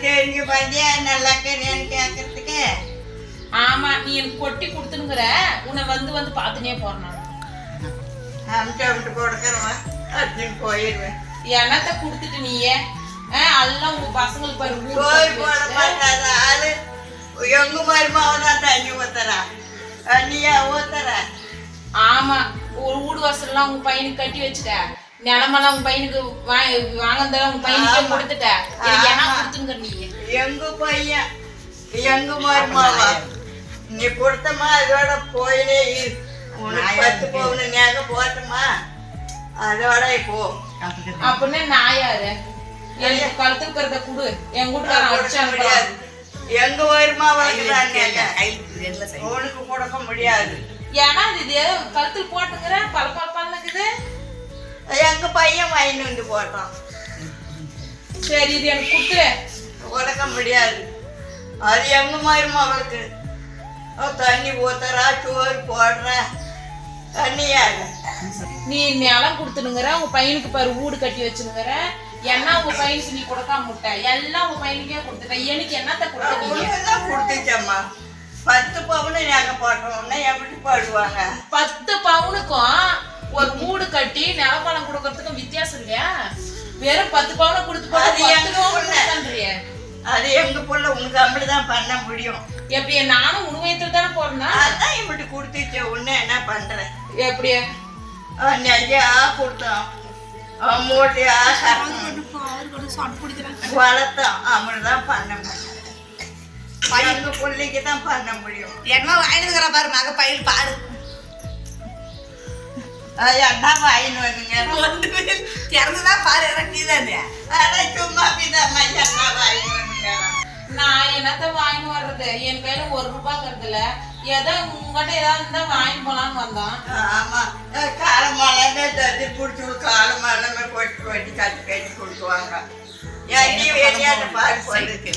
தெரிஞ்சு பாத்தியா நல்லா கறியான்னு கேட்கறதுக்கு. ஆமா, நீ எனக்கு கொட்டி கொடுத்துனுங்கிற, உன்னை வந்து பாத்துனே போறேன். அமிட்டு கொடுக்கறவன் அப்படின்னு போயிடுவேன். என்னத்த குடுத்துட்டு நீயே எல்லாம் உங்க பசங்களுக்கு போய் போட மாட்டாத ஆளு. எங்க மருமாவதான் தண்ணி ஊத்துறா, தண்ணியா ஊத்துற. ஆமா, ஒரு வீடு வாசல்லாம் உங்க பையனுக்கு கட்டி வச்சுட்ட, நிலமெல்லாம் உங்க பையனுக்கு வாங்கறதெல்லாம் உங்க பையனுக்கே கொடுத்துட்ட. என்ன கொடுத்துங்க நீ? எங்க பையன் எங்க மருமாவா நீ கொடுத்தமா அதோட போயிலே உனக்கு 10 பவுன் நகை போட்டமா அதோட போ. அப்படின்னா நான் யாரு? எனக்கு கழுத்துக்கு இருக்கிறத குடு, என் வீட்டுக்காரன் அடிச்சா முடியாது. எங்க வருமா வளர்க்குறாங்க உனக்கு கொடுக்க முடியாது. ஏன்னா இது கழுத்துக்கு போட்டுக்கிற பழப்பழப்பான்னுக்குது. எங்க பையன் வாங்கிட்டு வந்து போட்டான். சரி, இது எனக்கு குடுத்துரு. கொடுக்க முடியாது. அது எங்க மாதிரிமா அவளுக்கு தண்ணி ஊத்துறா, சோறு போடுற, தண்ணியாக. நீ நிலம் கொடுத்துனுங்கிற, உங்க பையனுக்கு பாரு வீடு கட்டி வச்சுனுங்கிற, என்ன உங்க பையனுக்கு நீ கொடுக்காம முட்டை எல்லாம் உங்க பையனுக்கே கொடுத்துட்ட. எனக்கு என்னத்த கொடுத்தீங்க? கொடுத்துச்சம்மா. 10 பவுன் நகை போட்டோம்னா எப்படி போடுவாங்க? 10 பவுனுக்கும் ஒரு வீடு கட்டி நிலப்பழம் கொடுக்கறதுக்கும் வித்தியாசம் இல்லையா? வெறும் 10 பவுனை கொடுத்து போட்டு அது எங்க புள்ள உனக்கு அப்படிதான் பண்ண முடியும். எப்படி? நானும் உணவயத்துல தானே போறேன்னா அதான் இப்படி கொடுத்துச்ச. உன்ன என்ன பண்றேன்? எப்படி நெஜா கொடுத்தோம், மூட்டையா வளர்த்தோம். அப்படிதான் பண்ண முடியும். எங்க பிள்ளைக்கு தான் பண்ண முடியும். என்ன வாங்கினுக்கிற பாரு மக பயிர் பாரு. என்ன வாங்கின்னு வந்துங்க? திறந்துதான் பாரு. இறக்கிதானே சும்மா பிதாம்மா என்ன வாங்கின்னு வந்துங்க? நான் என்னத்த வாங்கி வர்றது? என் கையில 1 ரூபாய்ங்கிறது இல்ல. ஏதோ உங்ககிட்ட ஏதாவது இருந்தா வாங்கி போலான்னு வந்தோம். ஆமா, காலமாலமே தட்டி பிடிச்சி காலமாலமே கொட்டி கொட்டி கட்டி கொடுக்குவாங்க. வெளியாட்ட பாரு போயிருக்கு.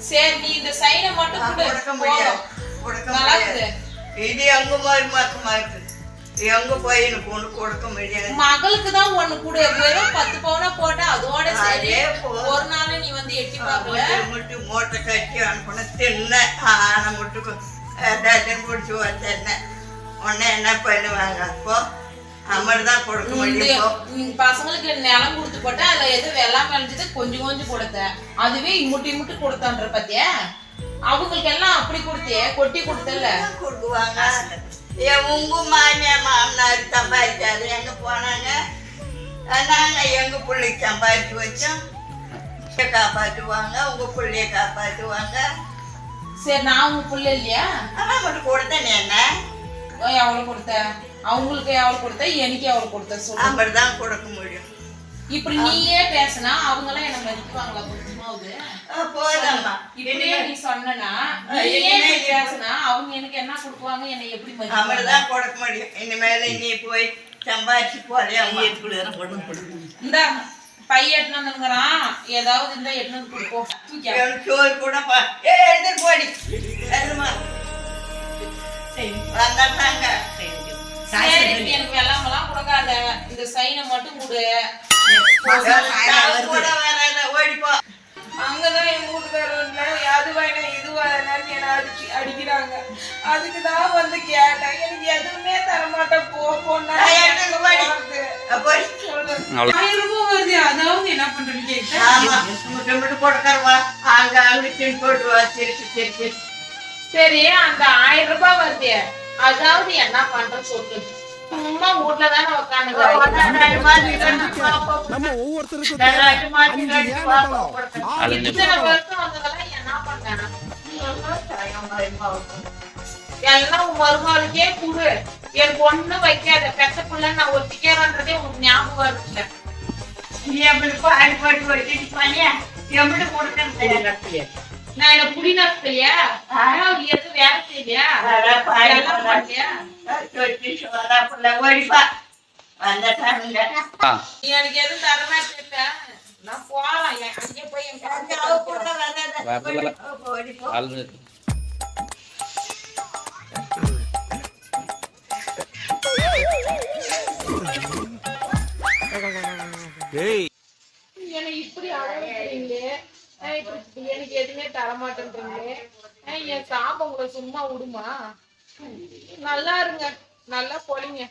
சரி, நீ இந்த சைனை மட்டும் கொடுக்க முடியாது. கொடுக்க முடியாது. இது எங்க மருமக்கமா இருக்கு. எங்க பையனுக்கு ஒண்ணு கொடுக்க முடியாது. மகளுக்கு தான் ஒண்ணு கூட. வெறும் 10 பவுனா போட்டா அதோட சரி. ஒரு நாள் நீ எட்டி பாக்கல. முட்டு மூட்டை கட்டி அனுப்பின தின்ன ஆன முட்டுக்கு டஜன் பிடிச்சி வச்சேன்ன. உடனே என்ன பண்ணுவாங்க? அப்போ அம்மதான் கொடுக்க முடியும். நீங்க பசங்களுக்கு நிலம் கொடுத்து போட்டா அதுல எது வெள்ளாம விளைஞ்சது கொஞ்சம் கொஞ்சம் கொடுத்த, அதுவே முட்டி கொடுத்தான்ற பத்தியா? அவங்களுக்கு எல்லாம் அப்படி கொடுத்தே கொட்டி கொடுத்தல கொடுக்குவாங்க. உங்க மாமனார் சம்பாதிச்சாரு, எங்க போனாங்க? நாங்க எங்க பிள்ளைக்கு சம்பாதிச்சு வச்சோம். காப்பாற்றுவாங்க, உங்க பிள்ளைய காப்பாற்றுவாங்க. சரி, நான் உங்க பிள்ளை இல்லையா? ஆனா மட்டும் கொடுத்தேன். என்ன எவ்வளவு கொடுத்த? அவங்களுக்கு எவ்வளவு கொடுத்த? எனக்கு எவ்வளவு கொடுத்த? சொல்லு. அப்படிதான் கொடுக்க முடியும். இப்படி நீயே பேசினா அவங்க எல்லாம் என்ன மதிக்குவாங்களா? கொஞ்சமாவது போதாம்மா. இப்படியே நீ சொன்னா நீயே பேசினா அவங்க எனக்கு என்ன கொடுக்குவாங்க? என்னை எப்படி மதிக்குவாங்க? அப்படிதான் கொடுக்க முடியும். இனிமேல நீ போய் சம்பாதிச்சு போறியா? இந்த பைய எட்டுனுங்கிறான், ஏதாவது இந்த எட்டு கொடுப்போம். சோறு கூட எடுத்துட்டு போடி. வந்தாங்க. எனக்கு வெள்ளாமெல்லாம் கொடுக்காத, இந்த சைனை மட்டும் கொடு. ஓடிப்போ. அங்கதான் எங்க வீட்டுக்காரங்க அது வேணும் இது வேணான்னு என்ன அடிக்கிறாங்க. அதுக்குதான் கேட்டேன். எனக்கு எதுவுமே தரமாட்டேன். போனா 1000 ரூபாய் வருது. அதாவது என்ன பண்றேன்னு கேட்டேன். கொடுக்கறவா அங்க அங்க போட்டுவா. திருப்பி சரி, அந்த 1000 ரூபாய் வருது. அதாவது என்ன பண்ற சொல்லு. சும்மா வீட்டுல தானே உட்காந்து எல்லாம் மருமகளுக்கே குடு. எனக்கு ஒண்ணும் வைக்காத. பெத்த பிள்ளை நான் ஒத்திக்கிறேன்றதே உனக்கு ஞாபகம் வருதுல. நீ எப்படி பாடி பாடி வச்சுட்டு பண்ணியா? எப்படி கொடுக்கறது? நான் என்ன புடினத்தையா? எதுவும் வேலை செய்யலையா? ஓடிப்பா. வந்துட்டாங்க. எனக்கு எதுவும் தரமாட்டேன். நான் போறேன். அங்கே போய் என்னை இப்படி அழகு இப்ப எனக்கு எதுவுமே தரமாட்டேன்றீங்களே. என் சாபம் உங்களை சும்மா விடுமா? நல்லா இருங்க, நல்லா பொழிங்க.